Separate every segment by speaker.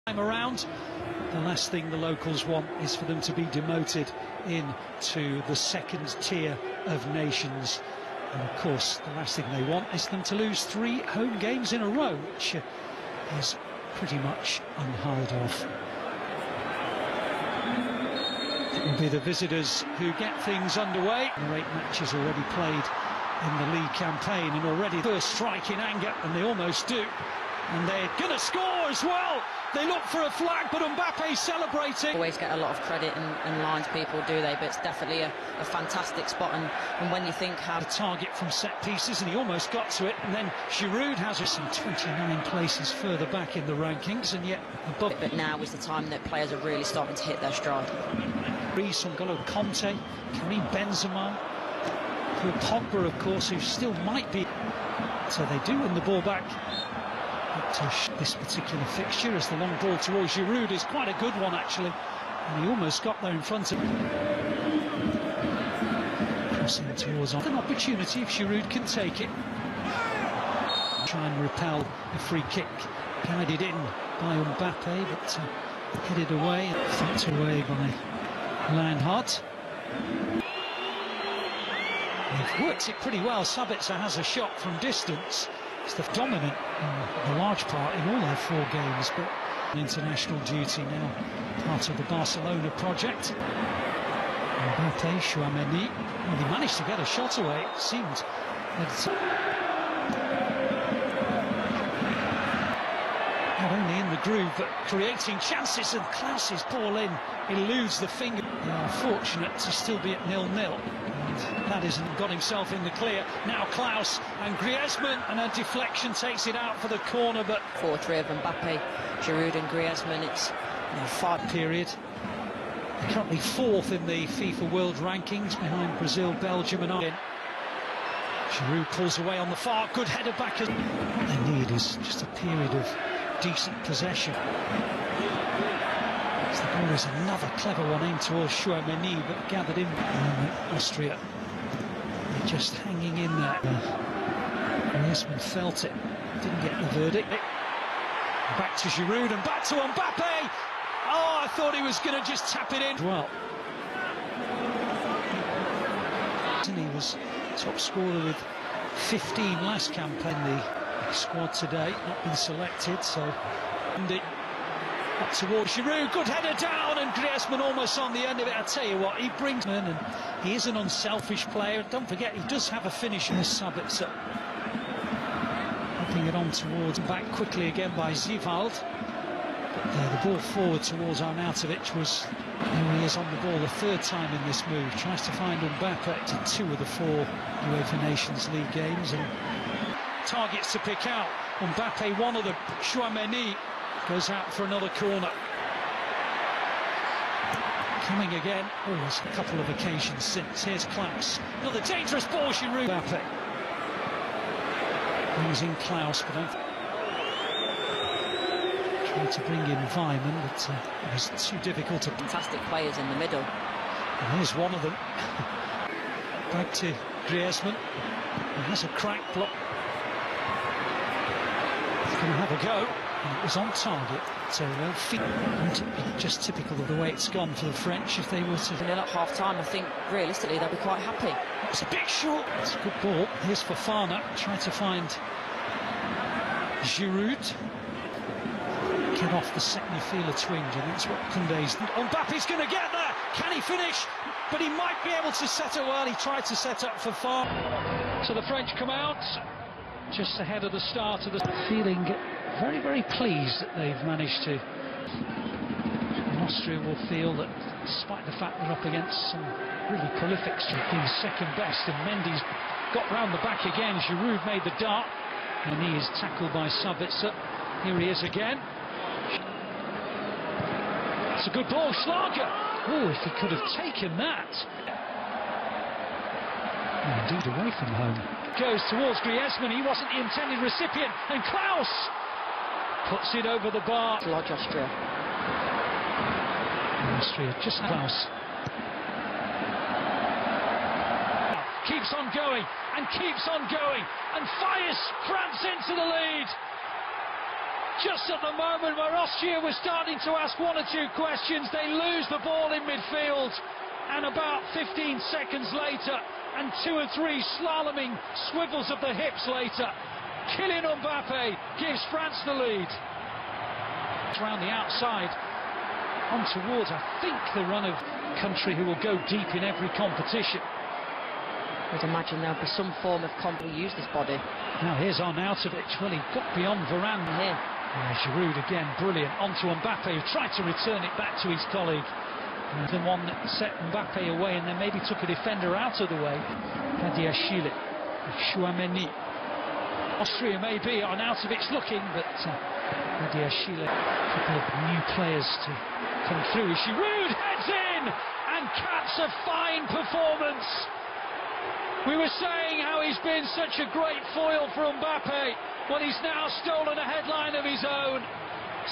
Speaker 1: Time around, the last thing the locals want is for them to be demoted into the second tier of nations. And of course, the last thing they want is them to lose 3 home games in a row, which is pretty much unheard of. It will be the visitors who get things underway. 8 matches already played in the league campaign, and already first strike in anger, and they almost do. And they're going to score as well. They look for a flag, but Mbappe's celebrating.
Speaker 2: Always get a lot of credit and lines people, do they? But it's definitely a fantastic spot. And when you think how...
Speaker 1: The target from set pieces, and he almost got to it. And then Giroud has us in 29 places further back in the rankings, and yet above.
Speaker 2: But now is the time that players are really starting to hit their stride.
Speaker 1: N'Golo Conte, Karim Benzema, Paul Pogba, of course, who still might be. So they do win the ball back. This particular fixture, as the long ball towards Giroud is quite a good one actually, and he almost got there in front of him. Crossing towards an opportunity if Giroud can take it. Try and repel a free kick, guided in by Mbappe, but headed away, fought away by Lionheart. They've worked it pretty well. Sabitzer has a shot from distance. It's the dominant in a large part in all their 4 games, but international duty now part of the Barcelona project. Mbappe, Chouameni, well, he managed to get a shot away. It seemed that not only in the groove but creating chances, and Klaus's ball in eludes the finger. They are fortunate to still be at 0-0. That hasn't got himself in the clear. Now Klaus and Griezmann, and a deflection takes it out for the corner, but
Speaker 2: 4-3 of Mbappe, Giroud and Griezmann. It's 5
Speaker 1: period. They're currently 4th in the FIFA World Rankings, behind Brazil, Belgium and Ireland. Giroud pulls away on the far, good header back. What they need is just a period of decent possession. The ball is another clever one aimed towards Chouameni, but gathered in. Austria, they're just hanging in there. Griezmann felt it, didn't get the verdict. Back to Giroud and back to Mbappe. Oh, I thought he was going to just tap it in. Well, he was top scorer with 15 last campaign. The squad today not been selected, so up towards Giroud, good header down, and Griezmann almost on the end of it. I tell you what, he brings in, and he is an unselfish player. Don't forget, he does have a finish in this Sabitzer. Hopping it on towards, back quickly again by Zivald. But the ball forward towards Arnautovic was, there he is on the ball the 3rd time in this move. Tries to find Mbappe to 2 of the 4 UEFA Nations League games, and targets to pick out. Mbappe, one of them. Chouameni goes out for another corner. Coming again. Oh, there's a couple of occasions since. Here's Klaus. Another dangerous ball, Giroud. Mbappe brings in Klaus, but tried to bring in Weimann, but it was too difficult to...
Speaker 2: Fantastic players in the middle.
Speaker 1: And here's one of them. Back to Griezmann. He has a crack block. He's going to have a go. And it was on target, so just typical of the way it's gone for the French. If they were to...
Speaker 2: And then at half-time, I think, realistically, they'll be quite happy.
Speaker 1: It's a bit short. It's a good ball. Here's Fofana, trying to find Giroud. Get off the second fielder twinge, and that's what Koundé's... Mbappe's going to get there! Can he finish? But he might be able to set it well. He tried to set up for far. So the French come out just ahead of the start of the... Feeling very, very pleased that they've managed to. And Austria will feel that, despite the fact they're up against some really prolific being second best, and Mendy's got round the back again. Giroud made the dart, and he is tackled by Sabitzer. Here he is again. It's a good ball, Schlager. Oh, if he could have taken that. Oh, indeed, away from home. Goes towards Griezmann. He wasn't the intended recipient, and Klaus puts it over the bar.
Speaker 2: Lodge Austria.
Speaker 1: Austria, just Klaus. Keeps on going, and keeps on going, and fires France into the lead. Just at the moment where Austria was starting to ask one or two questions, they lose the ball in midfield, and about 15 seconds later, and 2 or 3 slaloming swivels of the hips later, Kylian Mbappe gives France the lead. Around the outside, on towards, I think, the run of country who will go deep in every competition.
Speaker 2: I'd imagine there'll be some form of comp who use this body.
Speaker 1: Now here's Arnautovic. Well, he got beyond Varane here. Giroud again, brilliant. Onto Mbappe, who tried to return it back to his colleague. The one that set Mbappe away and then maybe took a defender out of the way. Badiashile, Chouameni. Austria maybe, Arnautovic looking, but Badiashile, a couple of new players to come through. Giroud heads in and caps a fine performance. We were saying how he's been such a great foil for Mbappe. Well, he's now stolen a headline of his own.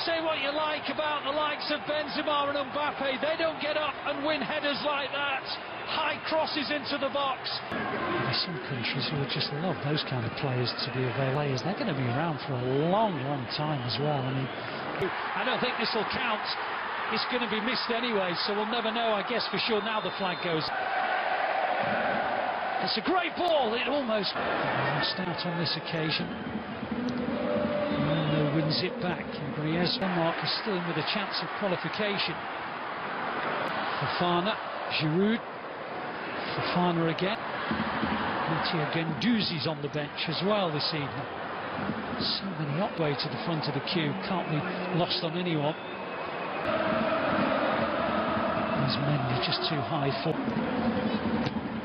Speaker 1: Say what you like about the likes of Benzema and Mbappe, they don't get up and win headers like that. High crosses into the box. There's some countries who would just love those kind of players to be available. They're going to be around for a long, long time as well. I mean, I don't think this will count. It's going to be missed anyway, so we'll never know, I guess, for sure. Now the flag goes. It's a great ball. It almost lost out on this occasion. Morocco wins it back. Griezmann, Denmark is still in with a chance of qualification. Fofana, Giroud, Fofana again. Mattia Guendouzi's on the bench as well this evening. So many up way to the front of the queue, can't be lost on anyone. These Mendy just too high for.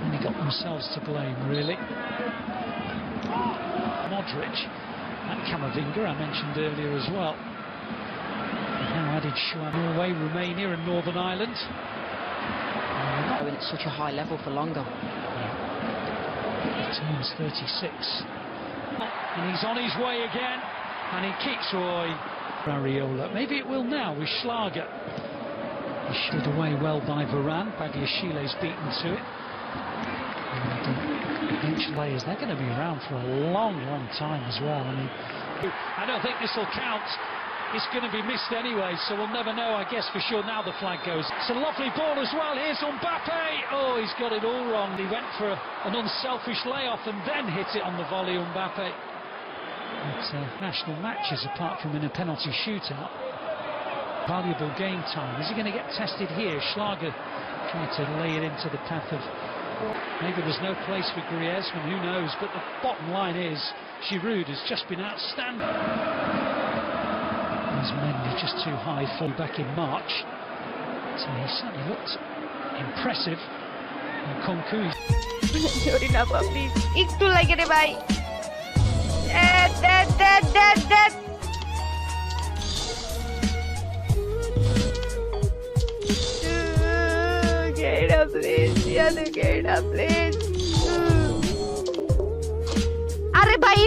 Speaker 1: Only got themselves to blame, really. Modric and Camavinga, I mentioned earlier as well. And now added Norway, Romania and Northern Ireland.
Speaker 2: Not going at such a high level for longer.
Speaker 1: He turns 36. And he's on his way again. And he keeps Areola. Maybe it will now with Schlager. He slid away well by Varane. Badiashile's beaten to it. And bench players, they're going to be around for a long, long time as well. I mean, I don't think this will count. It's going to be missed anyway, so we'll never know, I guess, for sure. Now the flag goes. It's a lovely ball as well. Here's Mbappe. Oh, he's got it all wrong. He went for an unselfish layoff and then hit it on the volley, Mbappe. It's national matches, apart from in a penalty shootout. Valuable game time. Is he going to get tested here? Schlager tried to lay it into the path of... Maybe there's no place for Griezmann, who knows? But the bottom line is, Giroud has just been outstanding. There's Mendy just too high for back in March. So he certainly looked impressive. And Kunku...
Speaker 3: please. একটু লাগে রে ভাই। Get up, please. Get up, please. আরে ভাই